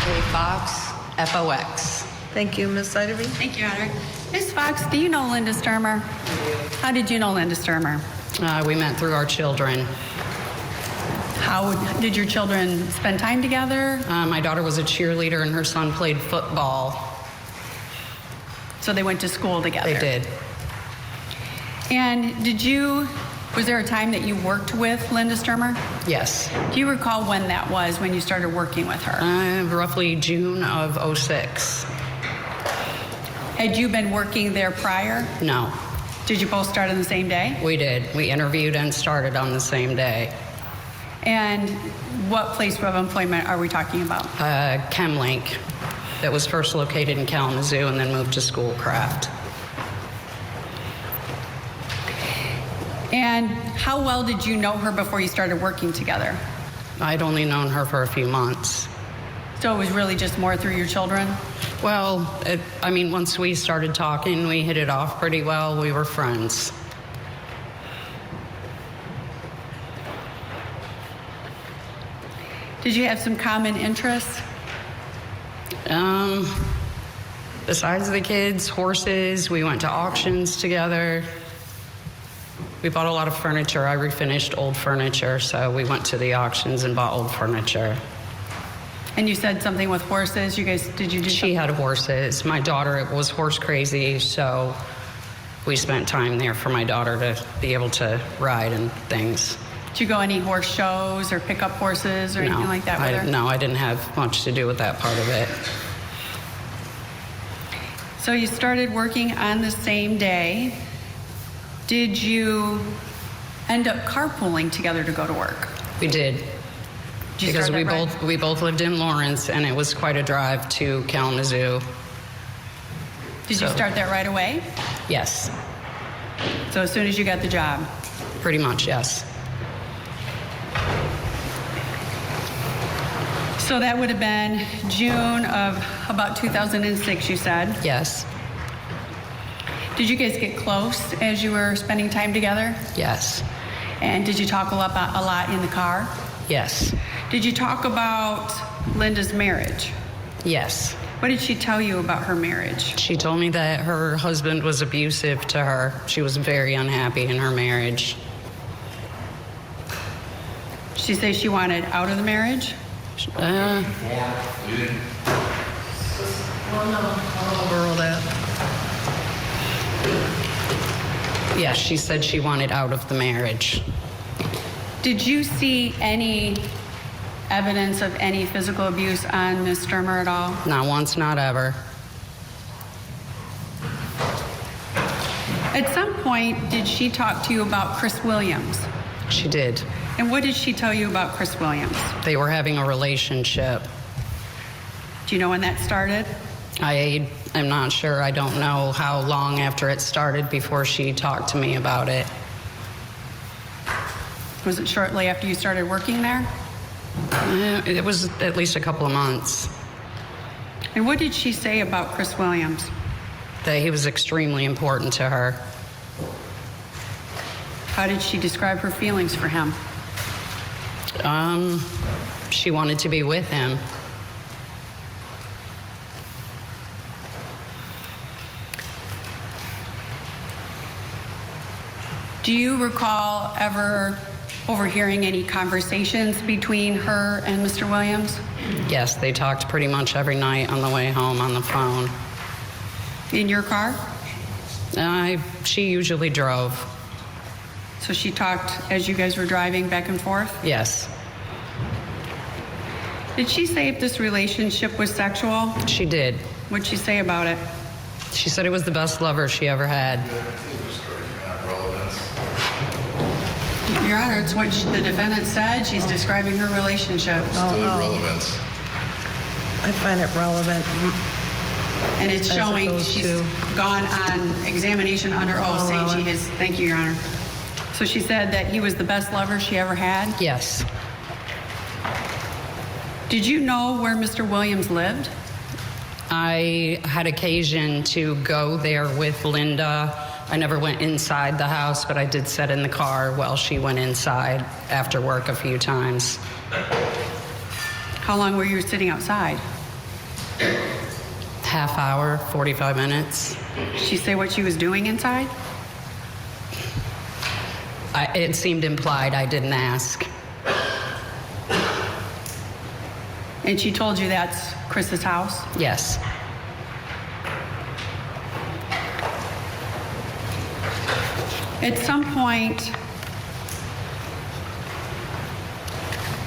Katherine Fox, FOX. Thank you, Ms. Siderby. Thank you, Your Honor. Ms. Fox, do you know Linda Stermer? How did you know Linda Stermer? We met through our children. How did your children spend time together? My daughter was a cheerleader and her son played football. So they went to school together? They did. And was there a time that you worked with Linda Stermer? Yes. Do you recall when that was, when you started working with her? Roughly June of '06. Had you been working there prior? No. Did you both start on the same day? We did. We interviewed and started on the same day. And what place of employment are we talking about? Chemlink, that was first located in Kalamazoo and then moved to Schoolcraft. And how well did you know her before you started working together? I'd only known her for a few months. So it was really just more through your children? Well, once we started talking, we hit it off pretty well. We were friends. Did you have some common interests? Besides the kids, horses, we went to auctions together. We bought a lot of furniture. I refinished old furniture, so we went to the auctions and bought old furniture. And you said something with horses. She had horses. My daughter was horse crazy, so we spent time there for my daughter to be able to ride and things. Did you go any horse shows or pick up horses or anything like that with her? No, I didn't have much to do with that part of it. So you started working on the same day. Did you end up carpooling together to go to work? We did. Because we both lived in Lawrence, and it was quite a drive to Kalamazoo. Did you start that right away? Yes. So as soon as you got the job? Pretty much, yes. So that would have been June of about 2006, you said? Yes. Did you guys get close as you were spending time together? Yes. And did you talk a lot in the car? Yes. Did you talk about Linda's marriage? Yes. What did she tell you about her marriage? She told me that her husband was abusive to her. She was very unhappy in her marriage. Did she say she wanted out of the marriage? Yes, she said she wanted out of the marriage. Did you see any evidence of any physical abuse on Ms. Stermer at all? Not once, not ever. At some point, did she talk to you about Chris Williams? She did. And what did she tell you about Chris Williams? They were having a relationship. Do you know when that started? I am not sure. I don't know how long after it started before she talked to me about it. Was it shortly after you started working there? It was at least a couple of months. And what did she say about Chris Williams? That he was extremely important to her. How did she describe her feelings for him? She wanted to be with him. Do you recall ever overhearing any conversations between her and Mr. Williams? Yes, they talked pretty much every night on the way home on the phone. In your car? She usually drove. So she talked as you guys were driving back and forth? Yes. Did she say if this relationship was sexual? She did. What'd she say about it? She said it was the best lover she ever had. Your Honor, it's what the defendant said. She's describing her relationship. Relevance. I find it relevant. And it's As showing opposed she's to- gone on examination under oath saying she has, thank you, Your Honor. So she said that he was the best lover she ever had? Yes. Did you know where Mr. Williams lived? I had occasion to go there with Linda. I never went inside the house, but I did sit in the car while she went inside after work a few times. How long were you sitting outside? Half hour, 45 minutes. Did she say what she was doing inside? It seemed implied. I didn't ask. And she told you that's Chris's house? Yes. At some point,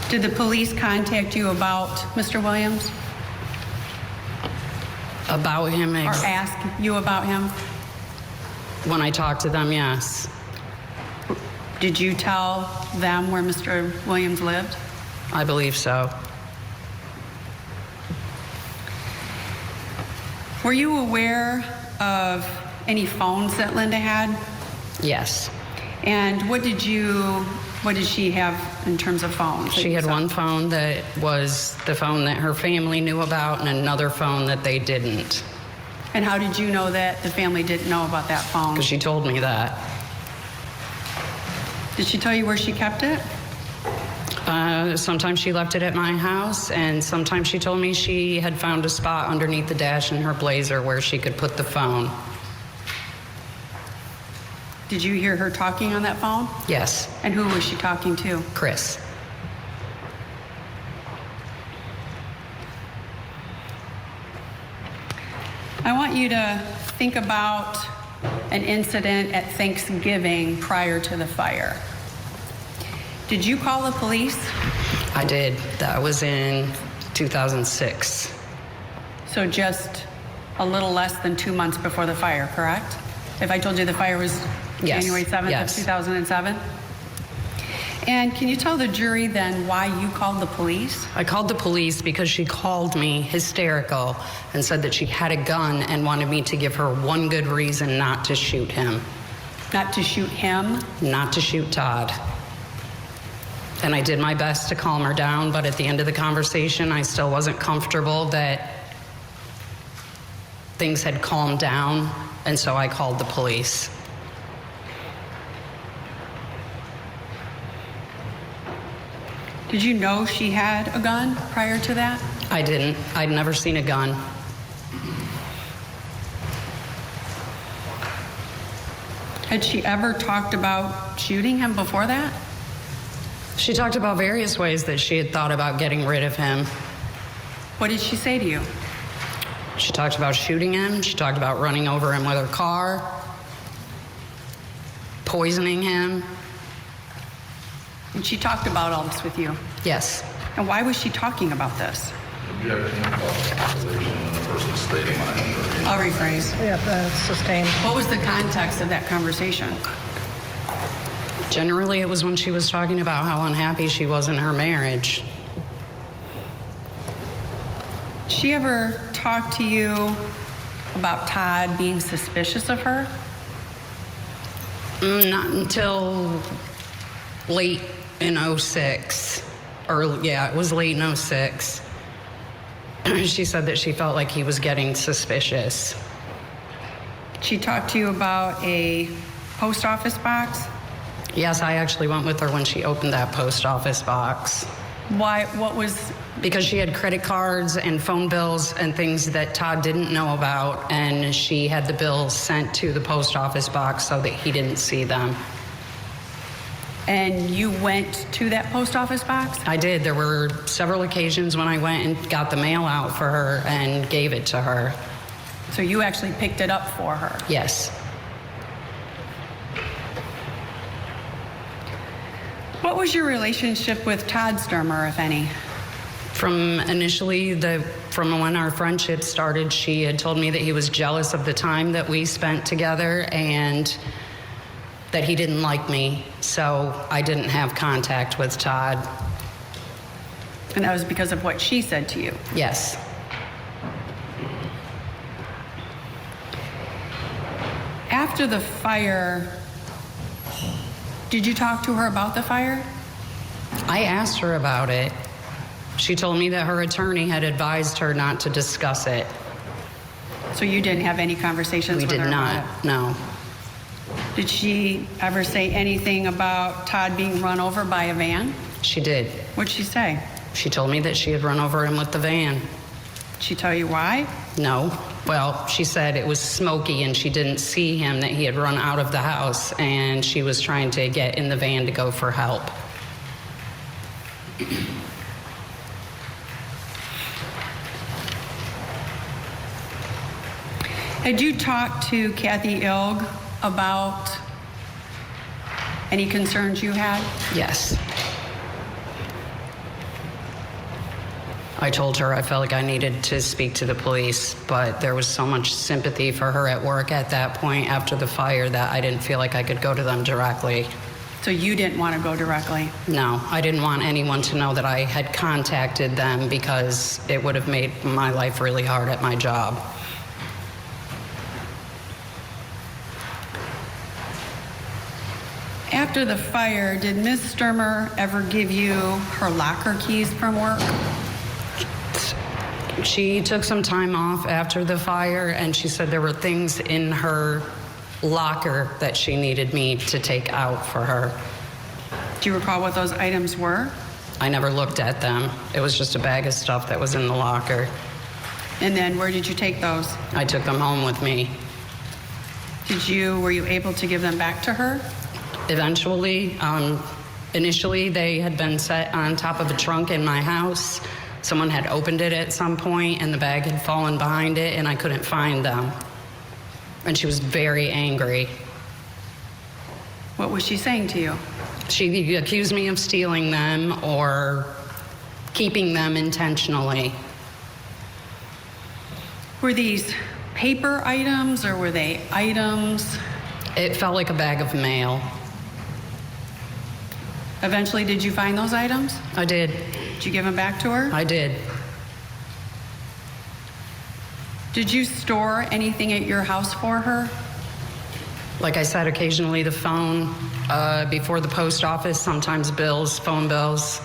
did the police contact you about Mr. Williams About him, or ask you about him? when I talked to them, yes. Did you tell them where Mr. Williams lived? I believe so. Were you aware of any phones that Linda had? Yes. And what did she have in terms of phones? She had one phone that was the phone that her family knew about and another phone that they didn't. And how did you know that the family didn't know about that phone? Because she told me that. Did she tell you where she kept it? Sometimes she left it at my house, and sometimes she told me she had found a spot underneath the dash in her Blazer where she could put the phone. Did you hear her talking on that phone? Yes. And who was she talking to? Chris. I want you to think about an incident at Thanksgiving prior to the fire. Did you call the police? I did. That was in 2006. So just a little less than 2 months before the fire, correct? If I told you the fire was Yes. January 7th Yes. of 2007? And can you tell the jury then why you called the police? I called the police because she called me hysterical and said that she had a gun and wanted me to give her one good reason not to shoot him. Not to shoot him? Not to shoot Todd. And I did my best to calm her down, but at the end of the conversation, I still wasn't comfortable that things had calmed down, and so I called the police. Did you know she had a gun prior to that? I didn't. I'd never seen a gun. Had she ever talked about shooting him before that? She talked about various ways that she had thought about getting rid of him. What did she say to you? She talked about shooting him. She talked about running over him with her car, poisoning him. And she talked about all this with you. Yes. And why was she talking about this? Objecting about the conversation and the person stating my anger. I'll rephrase. Yeah, that's sustained. What was the context of that conversation? Generally, it was when she was talking about how unhappy she was in her marriage. Did she ever talk to you about Todd being suspicious of her? Not until late in 06. It was late in 06. She said that she felt like he was getting suspicious. She talked to you about a post office box? Yes, I actually went with her when she opened that post office box. Why? What was? Because she had credit cards and phone bills and things that Todd didn't know about, and she had the bills sent to the post office box so that he didn't see them. And you went to that post office box? I did. There were several occasions when I went and got the mail out for her and gave it to her. So you actually picked it up for her? Yes. What was your relationship with Todd Stermer, if any? From when our friendship started, she had told me that he was jealous of the time that we spent together and that he didn't like me, so I didn't have contact with Todd. And that was because of what she said to you? Yes. After the fire, did you talk to her about the fire? I asked her about it. She told me that her attorney had advised her not to discuss it. So you didn't have any conversations We with her did about not, no. it? Did she ever say anything about Todd being run over by a van? She did. What'd she say? She told me that she had run over him with the van. Did she tell you why? No. Well, she said it was smoky and she didn't see him, that he had run out of the house, and she was trying to get in the van to go for help. Had you talked to Kathy Ilg about any concerns you had? Yes. I told her I felt like I needed to speak to the police, but there was so much sympathy for her at work at that point after the fire that I didn't feel like I could go to them directly. So you didn't want to go directly? No, I didn't want anyone to know that I had contacted them because it would have made my life really hard at my job. After the fire, did Ms. Stermer ever give you her locker keys from work? She took some time off after the fire, and she said there were things in her locker that she needed me to take out for her. Do you recall what those items were? I never looked at them. It was just a bag of stuff that was in the locker. And then where did you take those? I took them home with me. Were you able to give them back to her? Eventually, initially they had been set on top of a trunk in my house. Someone had opened it at some point and the bag had fallen behind it and I couldn't find them. And she was very angry. What was she saying to you? She accused me of stealing them or keeping them intentionally. Were these paper items or were they items? It felt like a bag of mail. Eventually, did you find those items? I did. Did you give them back to her? I did. Did you store anything at your house for her? Like I said, occasionally the phone, before the post office, sometimes bills, phone bills.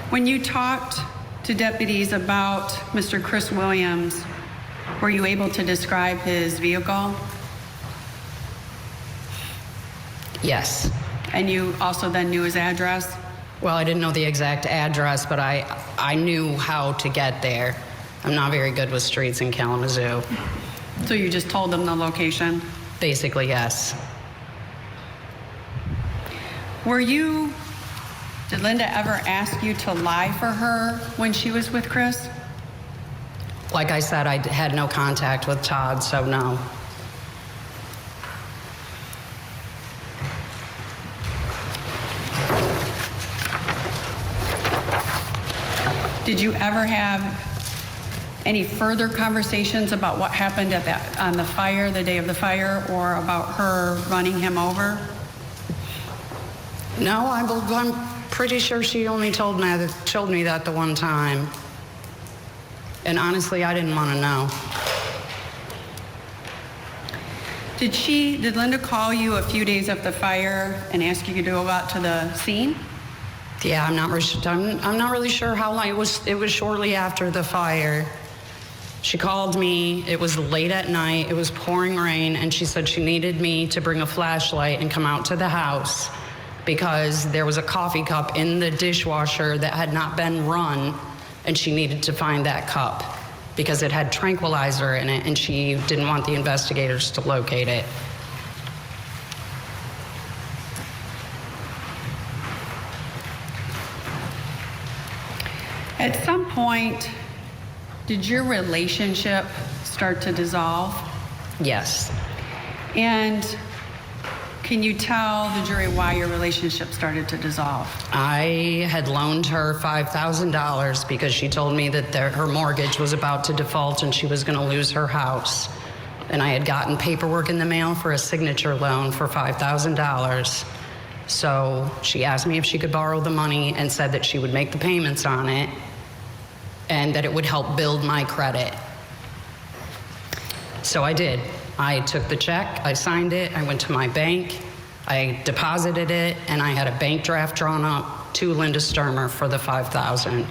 When you talked to deputies about Mr. Chris Williams, were you able to describe his vehicle? Yes. And you also then knew his address? Well, I didn't know the exact address, but I knew how to get there. I'm not very good with streets in Kalamazoo. So you just told them the location? Basically, yes. Did Linda ever ask you to lie for her when she was with Chris? Like I said, I had no contact with Todd, so no. Did you ever have any further conversations about what happened on the fire, the day of the fire, or about her running him over? No, I'm pretty sure she only told me that the one time. And honestly, I didn't want to know. Did Linda call you a few days after the fire and ask you to go out to the scene? Yeah, I'm not really sure how long. It was shortly after the fire. She called me. It was late at night. It was pouring rain, and she said she needed me to bring a flashlight and come out to the house because there was a coffee cup in the dishwasher that had not been run, and she needed to find that cup because it had tranquilizer in it, and she didn't want the investigators to locate it. At some point, did your relationship start to dissolve? Yes. And can you tell the jury why your relationship started to dissolve? I had loaned her $5,000 because she told me that her mortgage was about to default and she was going to lose her house. And I had gotten paperwork in the mail for a signature loan for $5,000. So she asked me if she could borrow the money and said that she would make the payments on it and that it would help build my credit. So I did. I took the check, I signed it, I went to my bank, I deposited it, and I had a bank draft drawn up to Linda Stermer for the $5,000.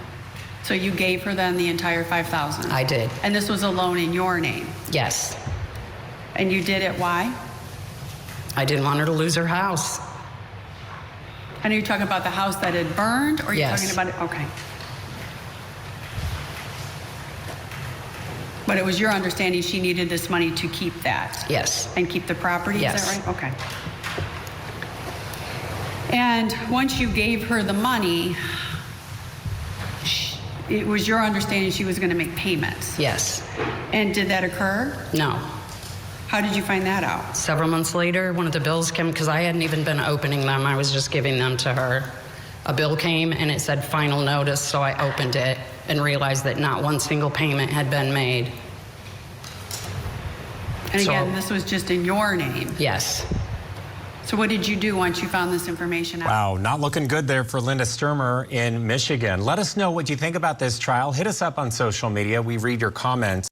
So you gave her then the entire $5,000? I did. And this was a loan in your name? Yes. And you did it why? I didn't want her to lose her house. And are you talking about the house that had burned, or are you Yes. talking about it? Okay. But it was your understanding she needed this money to keep that? Yes. And keep the property, Yes. is that right? Okay. And once you gave her the money, it was your understanding she was going to make payments? Yes. And did that occur? No. How did you find that out? Several months later, one of the bills came, because I hadn't even been opening them. I was just giving them to her. A bill came and it said final notice, so I opened it and realized that not one single payment had been made. And So- again, this was just in your name. Yes. So what did you do once you found this information out? Wow, not looking good there for Linda Stermer in Michigan. Let us know what you think about this trial. Hit us up on social media. We read your comments.